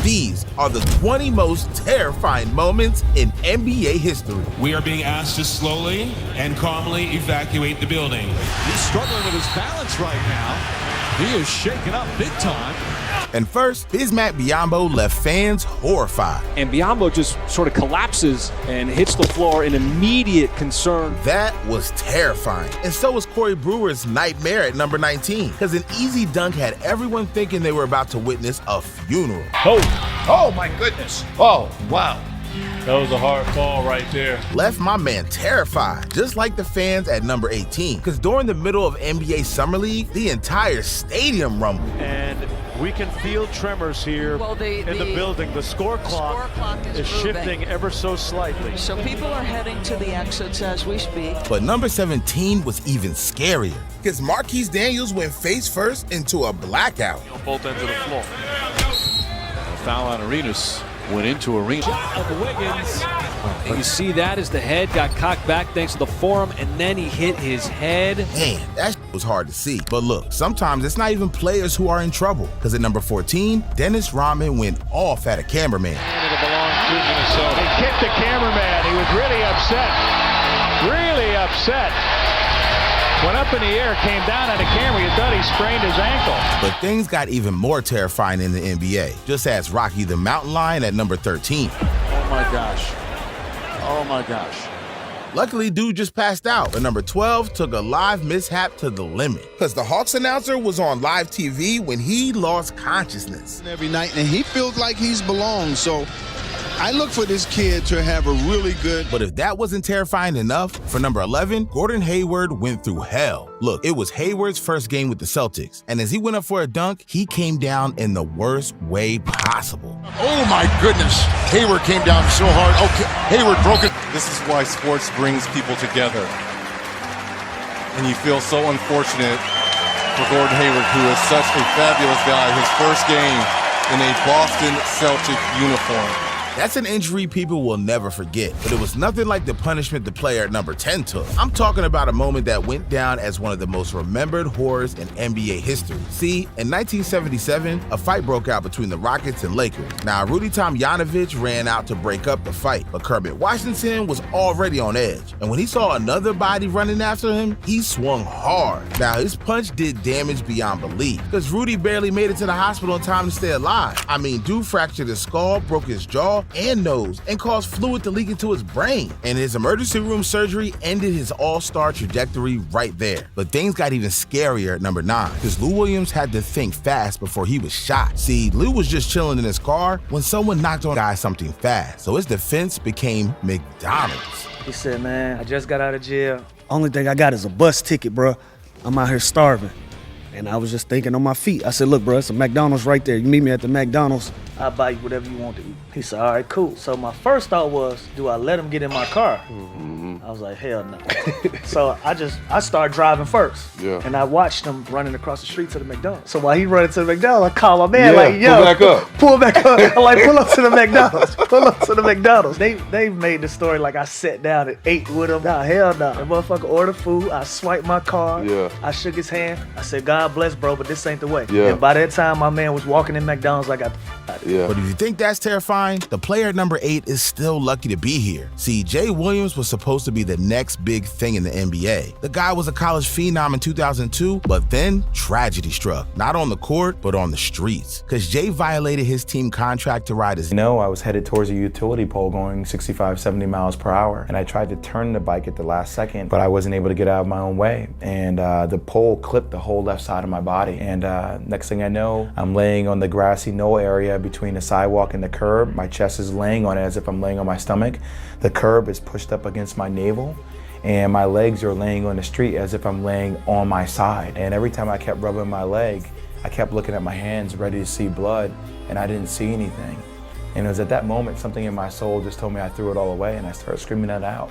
These are the 20 most terrifying moments in NBA history. We are being asked to slowly and calmly evacuate the building. He's struggling with his balance right now. He is shaken up big time. And first, Bismack Biyombo left fans horrified. And Biyombo just sort of collapses and hits the floor in immediate concern. That was terrifying. And so was Corey Brewer's nightmare at number 19, because an easy dunk had everyone thinking they were about to witness a funeral. Oh my goodness. Oh, wow. That was a hard fall right there. Left my man terrified, just like the fans at number 18, because during the middle of NBA Summer League, the entire stadium rumbled. And we can feel tremors here in the building. The score clock is shifting ever so slightly. So people are heading to the exits as we speak. But number 17 was even scarier, because Marquise Daniels went face first into a blackout. Both ends of the floor. Foul on Arenas. Went into Arenas. Shot of Wiggins. And you see that as the head got cocked back thanks to the forearm, and then he hit his head. Man, that was hard to see. But look, sometimes it's not even players who are in trouble, because at number 14, Dennis Rodman went off at a cameraman. It'll belong to Minnesota. He kicked the cameraman. He was really upset. Really upset. Went up in the air, came down on the camera. You thought he sprained his ankle. But things got even more terrifying in the NBA. Just ask Rocky the Mountain Lion at number 13. Oh my gosh. Oh my gosh. Luckily, dude just passed out, but number 12 took a live mishap to the limit, because the Hawks announcer was on live TV when he lost consciousness. Every night, and he feels like he's belonged, so I look for this kid to have a really good... But if that wasn't terrifying enough, for number 11, Gordon Hayward went through hell. Look, it was Hayward's first game with the Celtics, and as he went up for a dunk, he came down in the worst way possible. Oh my goodness. Hayward came down so hard. Okay, Hayward broke it. This is why sports brings people together. And you feel so unfortunate for Gordon Hayward, who is such a fabulous guy. His first game in a Boston Celtic uniform. That's an injury people will never forget, but it was nothing like the punishment the player at number 10 took. I'm talking about a moment that went down as one of the most remembered horrors in NBA history. See, in 1977, a fight broke out between the Rockets and Lakers. Now, Rudy Tomjanovich ran out to break up the fight, but Kermit Washington was already on edge. And when he saw another body running after him, he swung hard. Now, his punch did damage beyond belief, because Rudy barely made it to the hospital in time to stay alive. I mean, dude fractured his skull, broke his jaw, and nose, and caused fluid to leak into his brain. And his emergency room surgery ended his all-star trajectory right there. But things got even scarier at number 9, because Lou Williams had to think fast before he was shot. See, Lou was just chilling in his car when someone knocked on the guy something fast, so his defense became McDonald's. He said, man, I just got out of jail. Only thing I got is a bus ticket, bro. I'm out here starving. And I was just thinking on my feet. I said, look, bro, it's a McDonald's right there. You meet me at the McDonald's, I'll buy you whatever you want to eat. He said, all right, cool. So my first thought was, do I let him get in my car? I was like, hell no. So I started driving first. Yeah. And I watched him running across the street to the McDonald's. So while he running to the McDonald's, I call my man like, yo, pull back up. I'm like, pull up to the McDonald's. Pull up to the McDonald's. They made the story like I sat down and ate with him. Nah, hell no. The motherfucker ordered food. I swiped my card. Yeah. I shook his hand. I said, God bless, bro, but this ain't the way. Yeah. And by that time, my man was walking in McDonald's. I got the out of here. But if you think that's terrifying, the player at number 8 is still lucky to be here. See, Jay Williams was supposed to be the next big thing in the NBA. The guy was a college phenom in 2002, but then tragedy struck. Not on the court, but on the streets. Because Jay violated his team contract to ride his... I was headed towards a utility pole going 65, 70 miles per hour. And I tried to turn the bike at the last second, but I wasn't able to get out of my own way. And the pole clipped the whole left side of my body. And next thing I know, I'm laying on the grassy knoll area between the sidewalk and the curb. My chest is laying on it as if I'm laying on my stomach. The curb is pushed up against my navel, and my legs are laying on the street as if I'm laying on my side. And every time I kept rubbing my leg, I kept looking at my hands ready to see blood, and I didn't see anything. And it was at that moment something in my soul just told me I threw it all away, and I started screaming that out.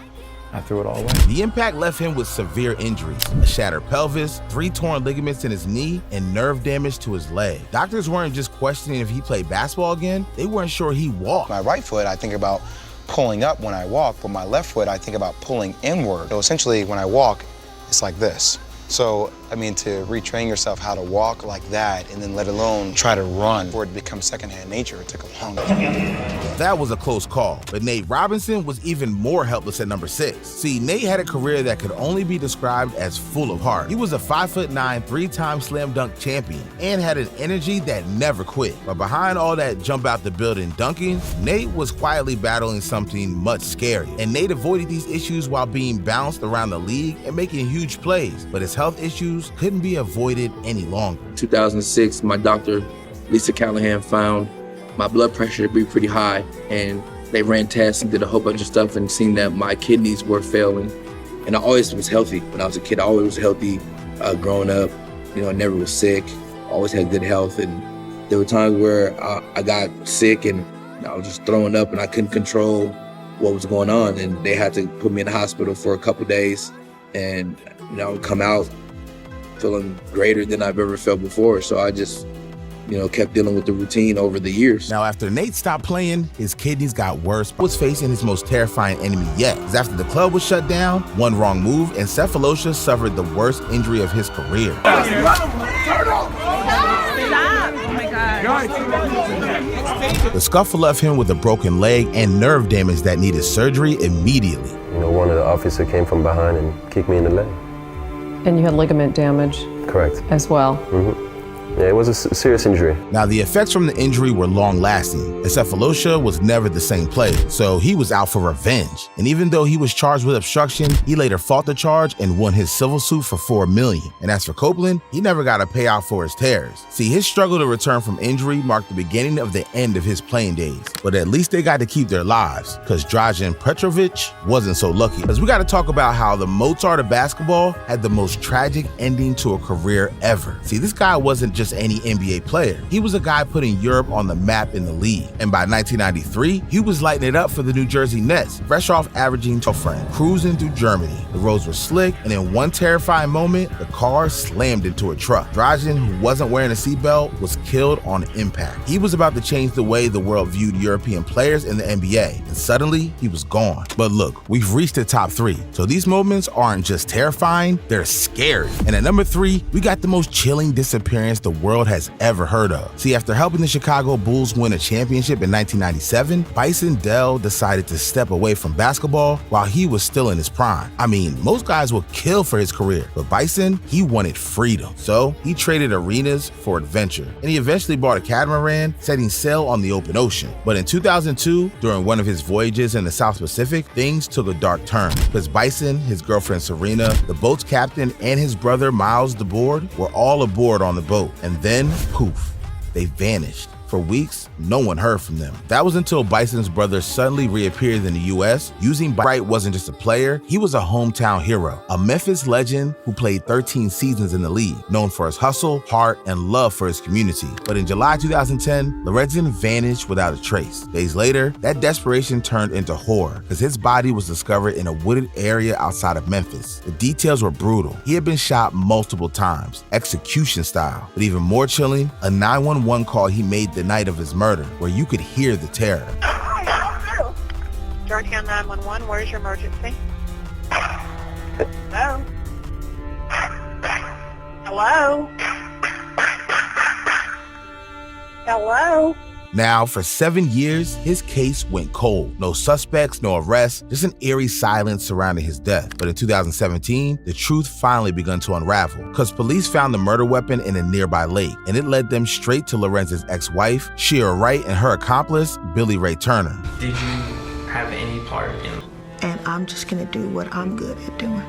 I threw it all away. The impact left him with severe injuries, a shattered pelvis, 3 torn ligaments in his knee, and nerve damage to his leg. Doctors weren't just questioning if he played basketball again, they weren't sure he walked. My right foot, I think about pulling up when I walk, but my left foot, I think about pulling inward. So essentially, when I walk, it's like this. So, I mean, to retrain yourself how to walk like that, and then let alone try to run for it to become secondhand nature, it took a long time. That was a close call, but Nate Robinson was even more helpless at number 6. See, Nate had a career that could only be described as full of heart. He was a 5'9", 3-time slam dunk champion and had an energy that never quit. But behind all that jump out the building dunking, Nate was quietly battling something much scarier. And Nate avoided these issues while being bounced around the league and making huge plays, but his health issues couldn't be avoided any longer. 2006, my doctor, Lisa Callahan, found my blood pressure to be pretty high, and they ran tests and did a whole bunch of stuff and seen that my kidneys were failing. And I always was healthy. When I was a kid, I always was healthy growing up. You know, I never was sick, always had good health. And there were times where I got sick and I was just throwing up and I couldn't control what was going on. And they had to put me in the hospital for a couple days. And, you know, I would come out feeling greater than I've ever felt before. So I just, you know, kept dealing with the routine over the years. Now, after Nate stopped playing, his kidneys got worse. He was facing his most terrifying enemy yet. Because after the club was shut down, one wrong move, and Cephalosha suffered the worst injury of his career. Stop! Oh my God. The scuffle left him with a broken leg and nerve damage that needed surgery immediately. You know, one of the officers came from behind and kicked me in the leg. And you had ligament damage? Correct. As well? Mm-hmm. Yeah, it was a serious injury. Now, the effects from the injury were long-lasting, and Cephalosha was never the same player, so he was out for revenge. And even though he was charged with obstruction, he later fought the charge and won his civil suit for $4 million. And as for Copeland, he never got a payout for his tears. See, his struggle to return from injury marked the beginning of the end of his playing days. But at least they got to keep their lives, because Dražen Petrović wasn't so lucky. Because we got to talk about how the Mozart of basketball had the most tragic ending to a career ever. See, this guy wasn't just any NBA player. He was a guy putting Europe on the map in the league. And by 1993, he was lighting it up for the New Jersey Nets, fresh off averaging a friend, cruising through Germany. The roads were slick, and in one terrifying moment, the car slammed into a truck. Dražen, who wasn't wearing a seatbelt, was killed on impact. He was about to change the way the world viewed European players in the NBA, and suddenly, he was gone. But look, we've reached the top 3, so these moments aren't just terrifying, they're scary. And at number 3, we got the most chilling disappearance the world has ever heard of. See, after helping the Chicago Bulls win a championship in 1997, Bison Dell decided to step away from basketball while he was still in his prime. I mean, most guys will kill for his career, but Bison, he wanted freedom. So he traded arenas for adventure, and he eventually bought a catamaran, setting sail on the open ocean. But in 2002, during one of his voyages in the South Pacific, things took a dark turn, because Bison, his girlfriend Serena, the boat's captain, and his brother Miles DeBoard were all aboard on the boat. And then, poof, they vanished. For weeks, no one heard from them. That was until Bison's brother suddenly reappeared in the US. Using Bright wasn't just a player, he was a hometown hero, a Memphis legend who played 13 seasons in the league, known for his hustle, heart, and love for his community. But in July 2010, Lorenzen vanished without a trace. Days later, that desperation turned into horror, because his body was discovered in a wooded area outside of Memphis. The details were brutal. He had been shot multiple times, execution style. But even more chilling, a 911 call he made the night of his murder, where you could hear the terror. Georgetown 911, where's your emergency? Hello? Hello? Hello? Now, for 7 years, his case went cold. No suspects, no arrests, just an eerie silence surrounding his death. But in 2017, the truth finally began to unravel, because police found the murder weapon in a nearby lake, and it led them straight to Lorenzen's ex-wife, Shira Wright, and her accomplice, Billy Ray Turner. Did you have any part in it? And I'm just gonna do what I'm good at doing.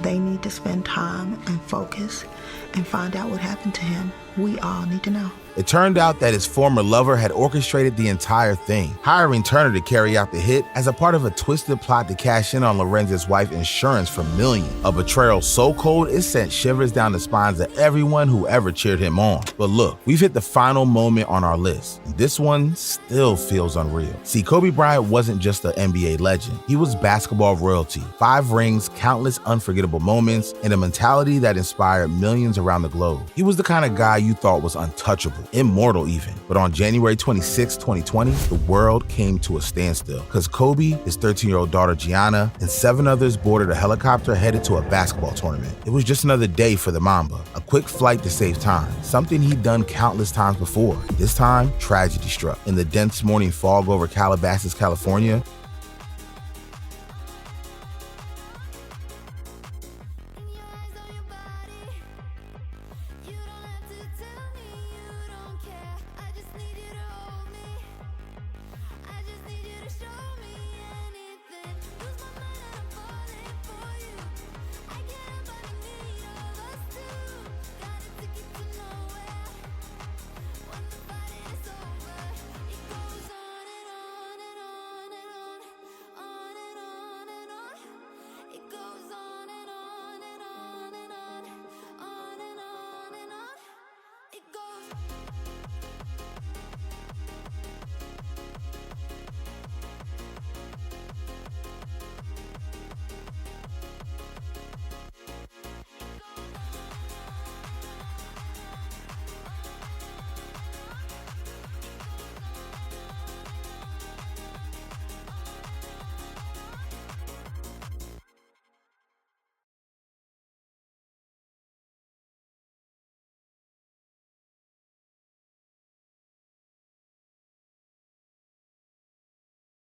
They need to spend time and focus and find out what happened to him. We all need to know. It turned out that his former lover had orchestrated the entire thing, hiring Turner to carry out the hit as a part of a twisted plot to cash in on Lorenz's wife's insurance for millions. A betrayal so cold it sent shivers down the spines of everyone who ever cheered him on. But look, we've hit the final moment on our list. This one still feels unreal. See, Kobe Bryant wasn't just an NBA legend. He was basketball royalty. 5 rings, countless unforgettable moments, and a mentality that inspired millions around the globe. He was the kind of guy you thought was untouchable, immortal even. But on January 26, 2020, the world came to a standstill because Kobe, his 13-year-old daughter Gianna, and 7 others boarded a helicopter headed to a basketball tournament. It was just another day for the Mamba, a quick flight to save time, something he'd done countless times before. This time, tragedy struck. In the dense morning fog over Calabasas, California,